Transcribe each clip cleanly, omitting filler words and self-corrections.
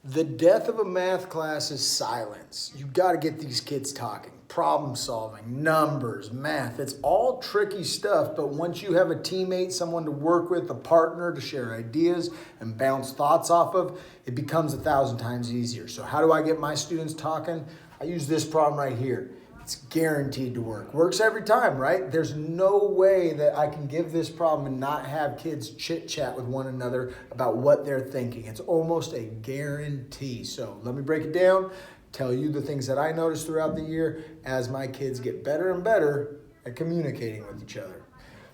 The death of a math class is silence. You got to get these kids talking, problem solving, numbers, math. It's all tricky stuff, but once you have a teammate, someone to work with, a partner to share ideas and bounce thoughts off of, it becomes 1,000 times easier. So how do I get my students talking? I use this problem right here. It's guaranteed to work. Works every time, right? There's no way that I can give this problem and not have kids chit chat with one another about what they're thinking. It's almost a guarantee. So let me break it down, tell you the things that I noticed throughout the year as my kids get better and better at communicating with each other.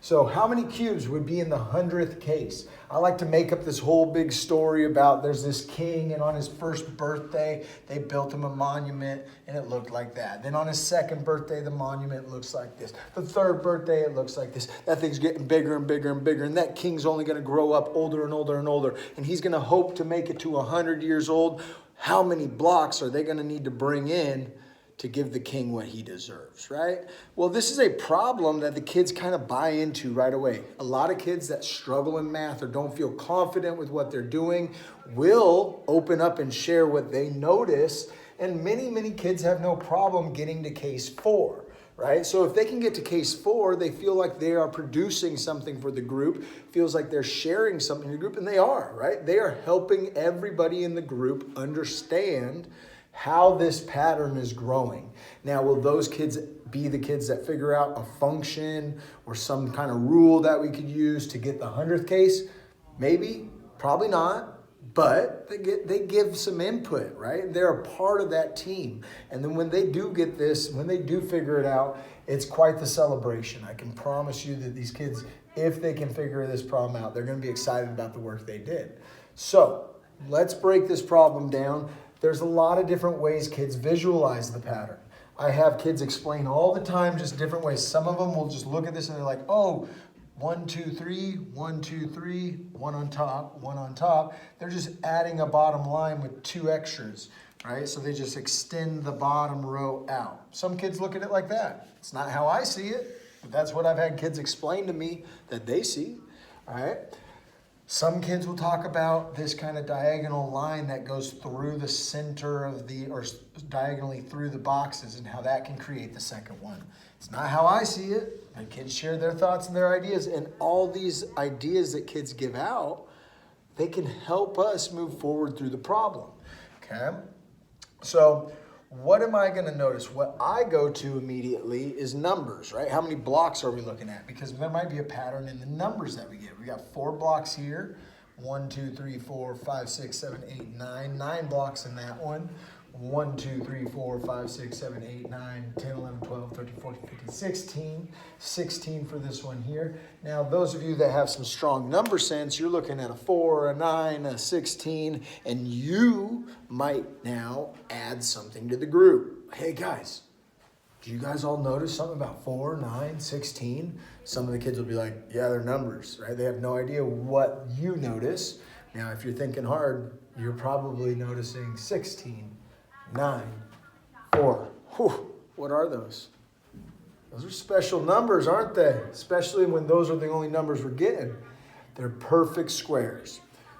So how many cubes would be in the 100th case? I like to make up this whole big story about there's this king, and on his first birthday, they built him a monument and it looked like that. Then on his second birthday, the monument looks like this. The third birthday, it looks like this. That thing's getting bigger and bigger and bigger, and that king's only gonna grow up older and older and older, and he's gonna hope to make it to 100 years old. How many blocks are they gonna need to bring in to give the king what he deserves, right? Well, this is a problem that the kids kind of buy into right away. A lot of kids that struggle in math or don't feel confident with what they're doing will open up and share what they notice, and many kids have no problem getting to case 4, right? So if they can get to case 4, they feel like they are producing something for the group, feels like they're sharing something in the group, and they are, right? They are helping everybody in the group understand how this pattern is growing. Now, will those kids be the kids that figure out a function or some kind of rule that we could use to get the 100th case? Maybe, probably not, but they give some input, right? They're a part of that team. And then when they do get this, when they do figure it out, it's quite the celebration. I can promise you that these kids, if they can figure this problem out, they're gonna be excited about the work they did. So let's break this problem down. There's a lot of different ways kids visualize the pattern. I have kids explain all the time, just different ways. Some of them will just look at this and they're like, oh, 1, 2, 3, 1, 2, 3, one on top, one on top. They're just adding a bottom line with 2 extras, right? So they just extend the bottom row out. Some kids look at it like that. It's not how I see it, but that's what I've had kids explain to me that they see, all right? Some kids will talk about this kind of diagonal line that goes through the center of or diagonally through the boxes and how that can create the second one. It's not how I see it. And kids share their thoughts and their ideas, and all these ideas that kids give out, they can help us move forward through the problem, okay? So what am I gonna notice? What I go to immediately is numbers, right? How many blocks are we looking at? Because there might be a pattern in the numbers that we get. We got 4 blocks here. 1, 2, 3, 4, 5, 6, 7, 8, 9. 9 blocks in that one. 1, 2, 3, 4, 5, 6, 7, 8, 9, 10, 11, 12, 13, 14, 15, 16. 16 for this one here. Now, those of you that have some strong number sense, you're looking at a 4, a 9, a 16, and you might now add something to the group. Hey, guys, do you guys all notice something about 4, 9, 16? Some of the kids will be like, yeah, they're numbers, right? They have no idea what you notice. Now, if you're thinking hard, you're probably noticing 16. 9, 4. Whew, what are those? Those are special numbers, aren't they? Especially when those are the only numbers we're getting. They're perfect squares.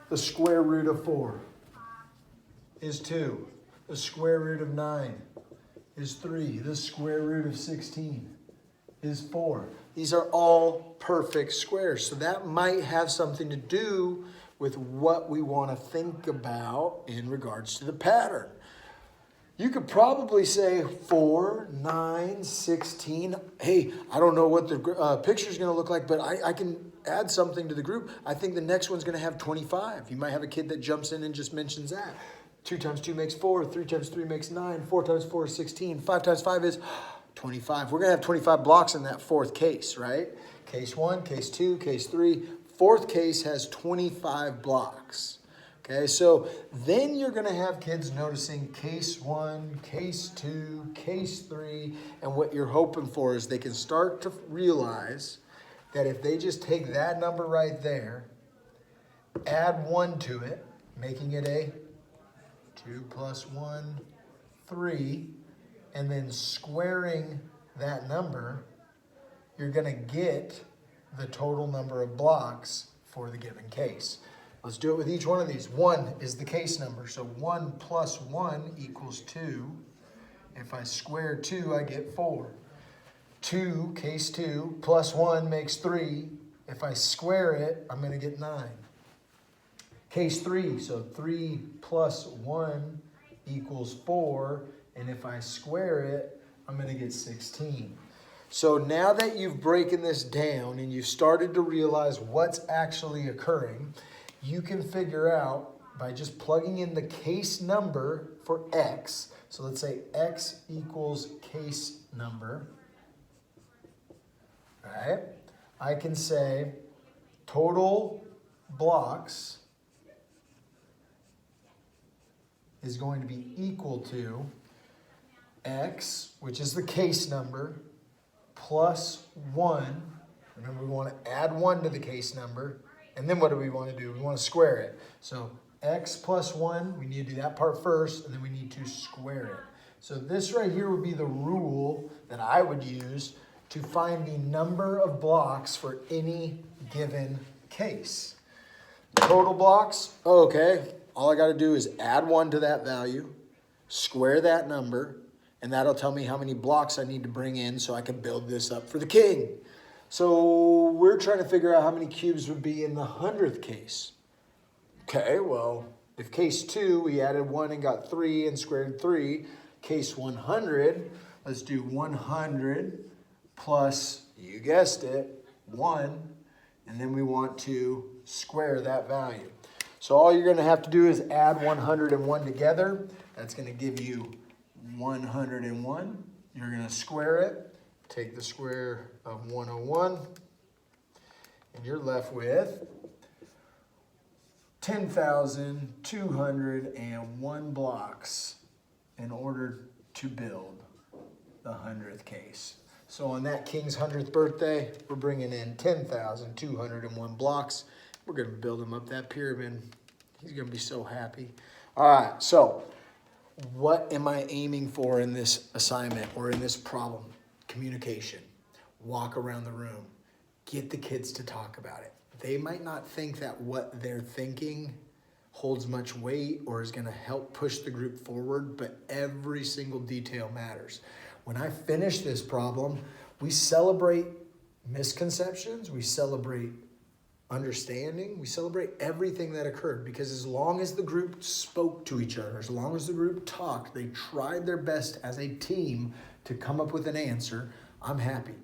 The square root of 4 is 2. The square root of 9 is 3. The square root of 16 is 4. These are all perfect squares. So that might have something to do with what we want to think about in regards to the pattern. You could probably say 4, 9, 16. Hey, I don't know what the picture is going to look like, but I can add something to the group. I think the next one's going to have 25. You might have a kid that jumps in and just mentions that. 2 times 2 makes 4. 3 times 3 makes 9. 4 times 4 is 16. 5 times 5 is 25. We're going to have 25 blocks in that 4th case, right? Case 1, case 2, case 3. 4th case has 25 blocks. Okay, so then you're going to have kids noticing case 1, case 2, case 3, and what you're hoping for is they can start to realize that if they just take that number right there, add 1 to it, making it a 2 plus 1, 3, and then squaring that number, you're going to get the total number of blocks for the given case. Let's do it with each one of these. 1 is the case number, so 1 plus 1 equals 2. If I square 2, I get 4. 2, case 2, plus 1 makes 3. If I square it, I'm going to get 9. Case 3, so 3 plus 1 equals 4. And if I square it, I'm going to get 16. So now that you've broken this down and you've started to realize what's actually occurring, you can figure out by just plugging in the case number for x. So let's say x equals case number. All right. I can say total blocks is going to be equal to x, which is the case number, plus 1. Remember, we want to add 1 to the case number. And then what do we want to do? We want to square it. So x plus 1, we need to do that part first, and then we need to square it. So this right here would be the rule that I would use to find the number of blocks for any given case. Total blocks, okay. All I got to do is add 1 to that value, square that number, and that'll tell me how many blocks I need to bring in so I can build this up for the king. So we're trying to figure out how many cubes would be in the 100th case. Okay, well, if case 2, we added 1 and got 3 and squared 3. Case 100, let's do 100 plus, you guessed it, 1. And then we want to square that value. So all you're going to have to do is add 101 together. That's going to give you 101. You're going to square it. Take the square of 101, and you're left with 10,201 blocks in order to build the 100th case. So on that king's 100th birthday, we're bringing in 10,201 blocks. We're going to build him up that pyramid. He's going to be so happy. All right, so what am I aiming for in this assignment or in this problem? Communication. Walk around the room. Get the kids to talk about it. They might not think that what they're thinking holds much weight or is going to help push the group forward, but every single detail matters. When I finish this problem, we celebrate misconceptions, we celebrate understanding, we celebrate everything that occurred, because as long as the group spoke to each other, as long as the group talked, they tried their best as a team to come up with an answer, I'm happy.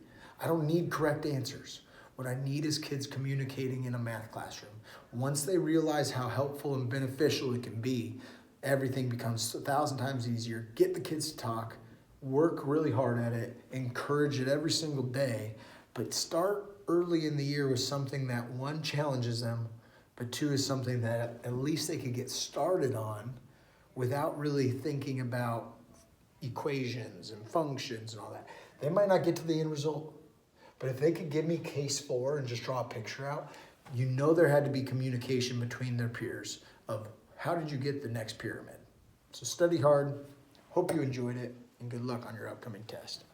I don't need correct answers. What I need is kids communicating in a math classroom. Once they realize how helpful and beneficial it can be, everything becomes 1,000 times easier. Get the kids to talk, work really hard at it, encourage it every single day, but start early in the year with something that, 1, challenges them, but 2, is something that at least they could get started on without really thinking about equations and functions and all that. They might not get to the end result, but if they could give me case 4 and just draw a picture out, you know there had to be communication between their peers of how did you get the next pyramid. So study hard, hope you enjoyed it, and good luck on your upcoming test.